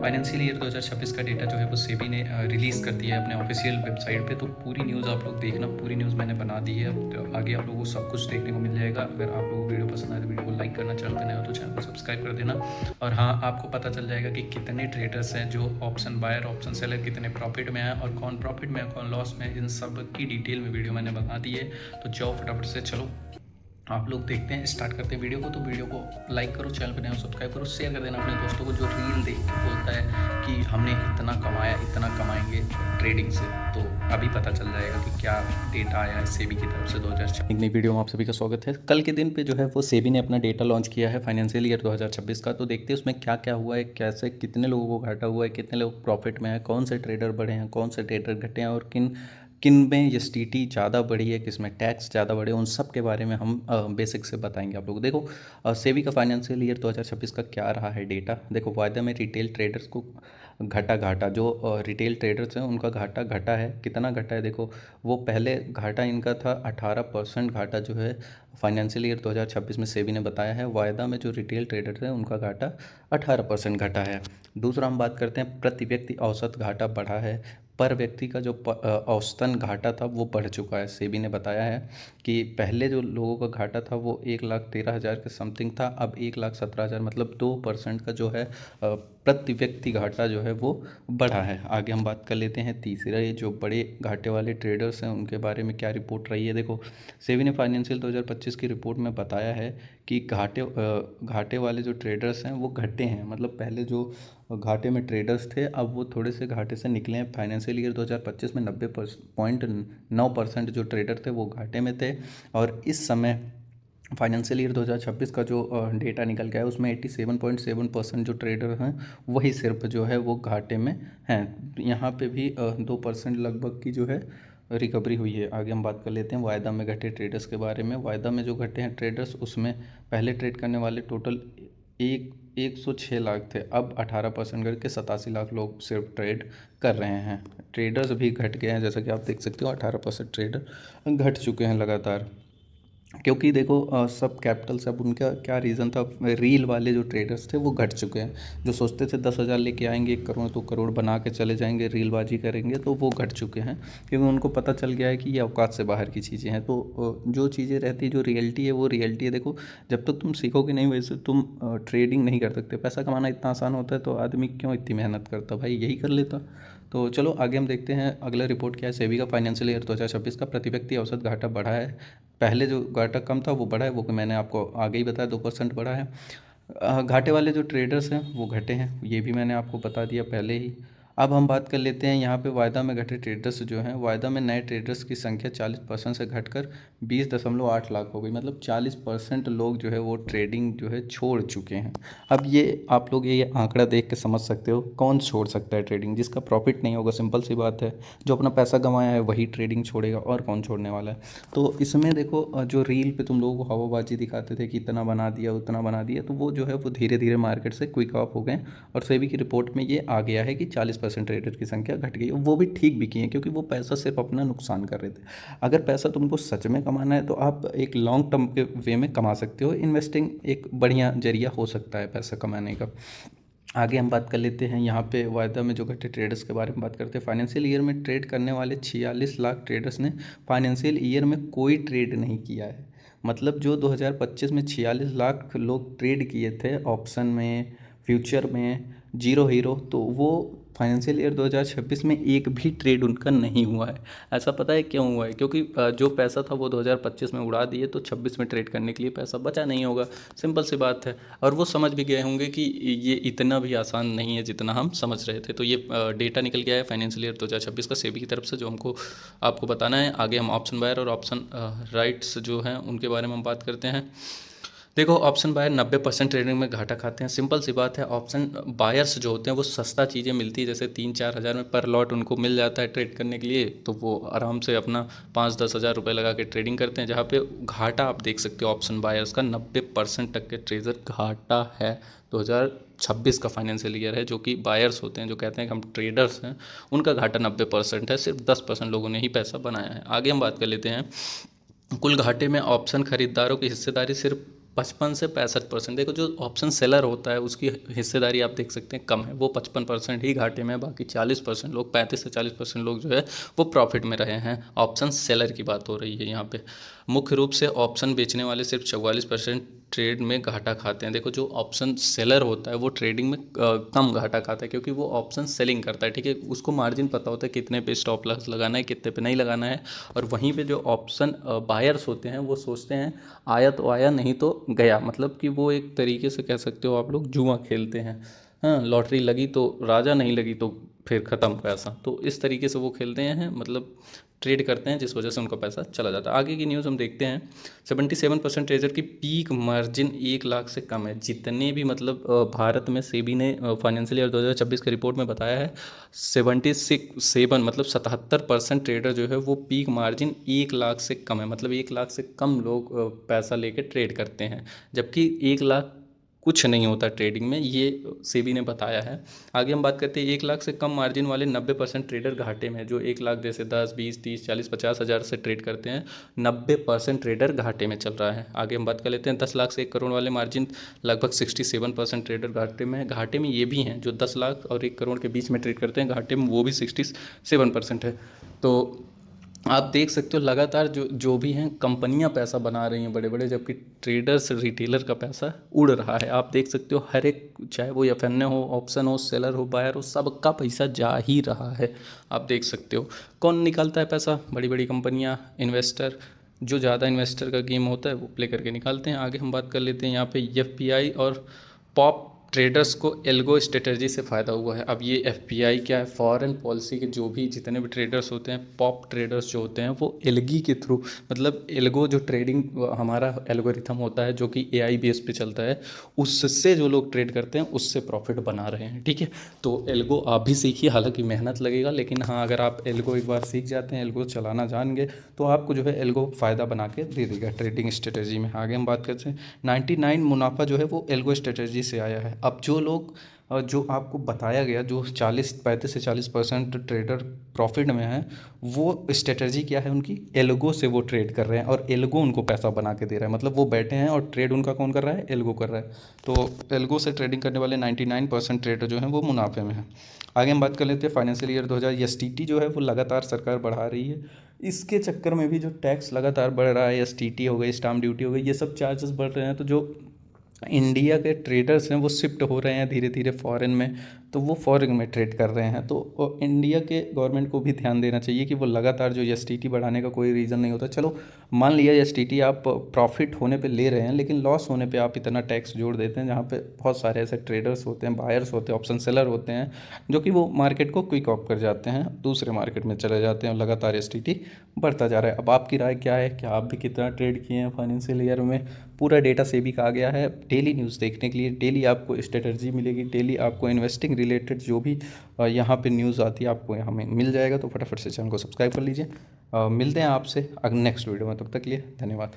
Financial year 2026 का data जो है वो सेबी ने रिलीज़ कर दिया है अपने ऑफिशियल वेबसाइट पे। तो पूरी न्यूज़ आप लोग देखना, पूरी न्यूज़ मैंने बना दी है। तो आगे आप लोगों को सब कुछ देखने को मिल जाएगा। अगर आप लोगों को वीडियो पसंद आए तो वीडियो को लाइक करना, चैनल पे नए हो तो चैनल को सब्सक्राइब कर देना। और हाँ, आपको पता चल जाएगा कि कितने ट्रेडर्स हैं जो ऑप्शन बायर, ऑप्शन सेलर, कितने प्रॉफिट में है और कौन प्रॉफिट में है, कौन लॉस में है। इन सब की डिटेल में वीडियो मैंने बना दी है। तो जाओ फटाफट से, चलो आप लोग देखते हैं, स्टार्ट करते हैं वीडियो को। तो वीडियो को लाइक करो, चैनल पर नए हो सब्सक्राइब करो, शेयर कर देना अपने दोस्तों को जो रील देख के बोलता है कि हमने इतना कमाया, इतना कमाएंगे ट्रेडिंग से। तो अभी पता चल जाएगा कि क्या डेटा आया है सेबी की तरफ से 2026। एक नई वीडियो में आप सभी का स्वागत है। कल के दिन पे जो है वो सेबी ने अपना डेटा लॉन्च किया है फाइनेंशियल ईयर 2026 का। तो देखते हैं उसमें क्या क्या हुआ है, कैसे कितने लोगों को घाटा हुआ है, कितने लोग प्रॉफिट में है, कौन से ट्रेडर बढ़े हैं, कौन से ट्रेडर घटे हैं और किन किन में एसटीटी ज़्यादा बढ़ी है, किस में टैक्स ज़्यादा बढ़े, उन सब के बारे में हम बेसिक से बताएंगे आप लोग। देखो सेबी का फाइनेंशियल ईयर 2026 का क्या रहा है डेटा। देखो वायदा में रिटेल ट्रेडर्स को घाटा जो रिटेल ट्रेडर्स हैं उनका घाटा घटा है। कितना घटा है देखो, वो पहले घाटा इनका था 18% घाटा जो है फाइनेंशियल ईयर 2026 में सेबी ने बताया है। वायदा में जो रिटेल ट्रेडर्स हैं उनका घाटा 18% घटा है। दूसरा हम बात करते हैं प्रति व्यक्ति औसत घाटा बढ़ा है। पर व्यक्ति का जो औसतन घाटा था वो बढ़ चुका है। सेबी ने बताया है कि पहले जो लोगों का घाटा था वो 1,13,000 के समथिंग था, अब 1,17,000 मतलब 2% का जो है प्रति व्यक्ति घाटा जो है वो बढ़ा है। आगे हम बात कर लेते हैं तीसरे जो बड़े घाटे वाले ट्रेडर्स हैं उनके बारे में क्या रिपोर्ट रही है। देखो सेबी ने फाइनेंशियल 2025 की रिपोर्ट में बताया है कि घाटे वाले जो ट्रेडर्स हैं वो घटे हैं। मतलब पहले जो घाटे में ट्रेडर्स थे अब वो थोड़े से घाटे से निकले हैं। फाइनेंशियल ईयर 2025 में 90.9% जो ट्रेडर थे वो घाटे में थे। और इस समय फाइनेंशियल ईयर 2026 का जो डेटा निकल गया है उसमें 87.7% जो ट्रेडर हैं वही सिर्फ जो है वो घाटे में हैं। यहाँ पे भी 2% लगभग की जो है रिकवरी हुई है। आगे हम बात कर लेते हैं वायदा में घटे ट्रेडर्स के बारे में। वायदा में जो घटे हैं ट्रेडर्स उसमें पहले ट्रेड करने वाले टोटल 106 लाख थे, अब 18% करके 87 लाख लोग सिर्फ ट्रेड कर रहे हैं। ट्रेडर्स भी घट गए हैं, जैसा कि आप देख सकते हो 18% ट्रेडर घट चुके हैं लगातार। क्योंकि देखो सब कैपिटल सब उनका क्या रीज़न था, रील वाले जो ट्रेडर्स थे वो घट चुके हैं। जो सोचते थे 10,000 लेके आएंगे 1 करोड़ तो करोड़ बना के चले जाएंगे, रीलबाजी करेंगे, तो वो घट चुके हैं। क्योंकि उनको पता चल गया है कि ये औकात से बाहर की चीज़ें हैं। तो जो चीज़ें रहती है, जो रियलिटी है वो रियलिटी है। देखो जब तक तुम सीखोगे नहीं वैसे तुम ट्रेडिंग नहीं कर सकते। पैसा कमाना इतना आसान होता है तो आदमी क्यों इतनी मेहनत करता, भाई यही कर लेता। तो चलो आगे हम देखते हैं अगला रिपोर्ट क्या है। सेबी का फाइनेंशियल ईयर 2026 का प्रति व्यक्ति औसत घाटा बढ़ा है। पहले जो घाटा कम था वो बढ़ा है, वो मैंने आपको आगे ही बताया 2% बढ़ा है। घाटे वाले जो ट्रेडर्स हैं वो घटे हैं, ये भी मैंने आपको बता दिया पहले ही। अब हम बात कर लेते हैं यहाँ पे वायदा में घटे ट्रेडर्स जो हैं। वायदा में नए ट्रेडर्स की संख्या 40% से घटकर 20.8 लाख हो गई। मतलब 40% लोग जो है वो ट्रेडिंग जो है छोड़ चुके हैं। अब ये आप लोग ये आंकड़ा देख के समझ सकते हो कौन छोड़ सकता है ट्रेडिंग। जिसका प्रॉफिट नहीं होगा, सिंपल सी बात है, जो अपना पैसा कमाया है वही ट्रेडिंग छोड़ेगा, और कौन छोड़ने वाला है। तो इसमें देखो जो रील पे तुम लोगों को हवाबाजी दिखाते थे कि इतना बना दिया उतना बना दिया, तो वो जो है वो धीरे धीरे मार्केट से क्विक ऑफ हो गए। और सेबी की रिपोर्ट में ये आ गया है कि 40% ट्रेडर की संख्या घट गई। वो भी ठीक भी किए हैं क्योंकि वो पैसा सिर्फ अपना नुकसान कर रहे थे। अगर पैसा तुमको सच में कमाना है तो आप एक लॉन्ग टर्म के वे में कमा सकते हो। इन्वेस्टिंग एक बढ़िया जरिया हो सकता है पैसा कमाने का। आगे हम बात कर लेते हैं यहाँ पे वायदा में जो घटे ट्रेडर्स के बारे में बात करते हैं। फाइनेंशियल ईयर में ट्रेड करने वाले 46 लाख ट्रेडर्स ने फाइनेंशियल ईयर में कोई ट्रेड नहीं किया है। मतलब जो 2025 में 46 लाख लोग ट्रेड किए थे ऑप्शन में, फ्यूचर में, जीरो हीरो, तो वो फाइनेंशियल ईयर 2026 में एक भी ट्रेड उनका नहीं हुआ है। ऐसा पता है क्यों हुआ है? क्योंकि जो पैसा था वो 2025 में उड़ा दिए, तो 26 में ट्रेड करने के लिए पैसा बचा नहीं होगा। सिंपल सी बात है। और वो समझ भी गए होंगे कि ये इतना भी आसान नहीं है जितना हम समझ रहे थे। तो ये डेटा निकल गया है फाइनेंशियल ईयर 2026 का सेबी की तरफ से, जो हमको आपको बताना है। आगे हम ऑप्शन बायर और ऑप्शन राइट्स जो हैं उनके बारे में हम बात करते हैं। देखो ऑप्शन बायर 90% ट्रेडिंग में घाटा खाते हैं। सिंपल सी बात है, ऑप्शन बायर्स जो होते हैं वो सस्ता चीज़ें मिलती है, जैसे 3-4 हज़ार में पर लॉट उनको मिल जाता है ट्रेड करने के लिए, तो वो आराम से अपना 5-10 हज़ार रुपये लगा के ट्रेडिंग करते हैं। जहाँ पे घाटा आप देख सकते हो ऑप्शन बायर्स का 90% तक के ट्रेजर घाटा है। 2026 का फाइनेंशियल ईयर है, जो कि बायर्स होते हैं, जो कहते हैं कि हम ट्रेडर्स हैं, उनका घाटा 90% है। सिर्फ 10% लोगों ने ही पैसा बनाया है। आगे हम बात कर लेते हैं कुल घाटे में ऑप्शन खरीदारों की हिस्सेदारी सिर्फ 55 से 65%। देखो जो ऑप्शन सेलर होता है उसकी हिस्सेदारी आप देख सकते हैं कम है, वो 55% ही घाटे में है, बाकी 40% लोग, 35 से 40% लोग जो है वो प्रॉफिट में रहे हैं। ऑप्शन सेलर की बात हो रही है यहाँ पे। मुख्य रूप से ऑप्शन बेचने वाले सिर्फ 44% ट्रेड में घाटा खाते हैं। देखो जो ऑप्शन सेलर होता है वो ट्रेडिंग में कम घाटा खाता है, क्योंकि वो ऑप्शन सेलिंग करता है, ठीक है। उसको मार्जिन पता होता है कितने पे स्टॉप लॉस लगाना है, कितने पे नहीं लगाना है। और वहीं पे जो ऑप्शन बायर्स होते हैं वो सोचते हैं आया तो आया, नहीं तो गया। मतलब कि वो एक तरीके से कह सकते हो आप लोग जुआ खेलते हैं। हाँ, लॉटरी लगी तो राजा, नहीं लगी तो फिर ख़त्म पैसा। तो इस तरीके से वो खेलते हैं, मतलब ट्रेड करते हैं, जिस वजह से उनका पैसा चला जाता है। आगे की न्यूज़ हम देखते हैं। 77% ट्रेजर की पीक मार्जिन 1 लाख से कम है। जितने भी मतलब भारत में सेबी ने फाइनेंशियल ईयर 2026 की रिपोर्ट में बताया है, 76 मतलब 77% ट्रेडर जो है वो पीक मार्जिन 1 लाख से कम है। मतलब 1 लाख से कम लोग पैसा लेके ट्रेड करते हैं, जबकि 1 लाख कुछ नहीं होता ट्रेडिंग में, ये सेबी ने बताया है। आगे हम बात करते हैं 1 लाख से कम मार्जिन वाले 90% ट्रेडर घाटे में। जो 1 लाख जैसे 10, 20, 30, 40, 50 हज़ार से ट्रेड करते हैं, 90% ट्रेडर घाटे में चल रहा है। आगे हम बात कर लेते हैं 10 लाख से 1 करोड़ वाले मार्जिन, लगभग 67% ट्रेडर घाटे में। घाटे में ये भी हैं जो 10 लाख और 1 करोड़ के बीच में ट्रेड करते हैं, घाटे में वो भी 67% है। तो आप देख सकते हो लगातार जो भी हैं कंपनियां पैसा बना रही हैं बड़े बड़े, जबकि ट्रेडर्स रिटेलर का पैसा उड़ रहा है। आप देख सकते हो हर एक, चाहे वो एफ हो, ऑप्शन हो, सेलर हो, बायर हो, सबका पैसा जा ही रहा है। आप देख सकते हो कौन निकालता है पैसा, बड़ी बड़ी कंपनियां, इन्वेस्टर। जो ज़्यादा इन्वेस्टर का गेम होता है वो प्ले करके निकालते हैं। आगे हम बात कर लेते हैं यहाँ पे एफ और पॉप ट्रेडर्स को एल्गो स्ट्रेटजी से फ़ायदा हुआ है। अब ये एफपीआई क्या है, फॉरेन पॉलिसी के जो भी जितने भी ट्रेडर्स होते हैं, पॉप ट्रेडर्स जो होते हैं, वो एल्गी के थ्रू, मतलब एल्गो जो ट्रेडिंग हमारा एल्गोरिथम होता है जो कि एआई बेस पे चलता है, उससे जो लोग ट्रेड करते हैं उससे प्रॉफिट बना रहे हैं, ठीक है। तो एल्गो आप भी सीखिए, हालांकि मेहनत लगेगा, लेकिन हाँ अगर आप एल्गो एक बार सीख जाते हैं, एल्गो चलाना जान गए, तो आपको जो है एल्गो फ़ायदा बना के दे देगा ट्रेडिंग स्ट्रेटजी में। आगे हम बात करते हैं 99 मुनाफा जो है वो एल्गो स्ट्रेटजी से आया है। अब जो लोग जो आपको बताया गया, जो 35 से 40% ट्रेडर प्रॉफिट में है, वो स्ट्रेटजी क्या है उनकी, एल्गो से वो ट्रेड कर रहे हैं और एल्गो उनको पैसा बना के दे रहा है। मतलब वो बैठे हैं और ट्रेड उनका कौन कर रहा है, एल्गो कर रहा है। तो एल्गो से ट्रेडिंग करने वाले 99% ट्रेडर जो हैं वो मुनाफे में है। आगे हम बात कर लेते हैं फाइनेंशियल ईयर 2000 एसटीटी जो है वो लगातार सरकार बढ़ा रही है। इसके चक्कर में भी जो टैक्स लगातार बढ़ रहा है, एसटीटी हो गई, स्टाम्प ड्यूटी हो गई, ये सब चार्जेस बढ़ रहे हैं। तो जो इंडिया के ट्रेडर्स हैं वो शिफ्ट हो रहे हैं धीरे धीरे फॉरेन में, तो वो फॉरेन में ट्रेड कर रहे हैं। तो इंडिया के गवर्नमेंट को भी ध्यान देना चाहिए कि वो लगातार जो एसटीटी बढ़ाने का कोई रीज़न नहीं होता। चलो मान लिया एसटीटी आप प्रॉफिट होने पे ले रहे हैं, लेकिन लॉस होने पे आप इतना टैक्स जोड़ देते हैं, जहाँ पे बहुत सारे ऐसे ट्रेडर्स होते हैं, बायर्स होते हैं, ऑप्शन सेलर होते हैं, जो कि वो मार्केट को क्विक ऑफ कर जाते हैं, दूसरे मार्केट में चले जाते हैं और लगातार एसटीटी बढ़ता जा रहा है। अब आपकी राय क्या है, क्या आप भी कितना ट्रेड किए हैं फाइनेंशियल ईयर में? पूरा डेटा सेबी का आ गया है। डेली न्यूज़ देखने के लिए डेली आपको स्ट्रेटजी मिलेगी, डेली आपको इन्वेस्टिंग रिलेटेड जो भी यहाँ पे न्यूज़ आती है आपको यहाँ में मिल जाएगा। तो फटाफट से चैनल को सब्सक्राइब कर लीजिए। मिलते हैं आपसे नेक्स्ट वीडियो में, तब तक के लिए धन्यवाद।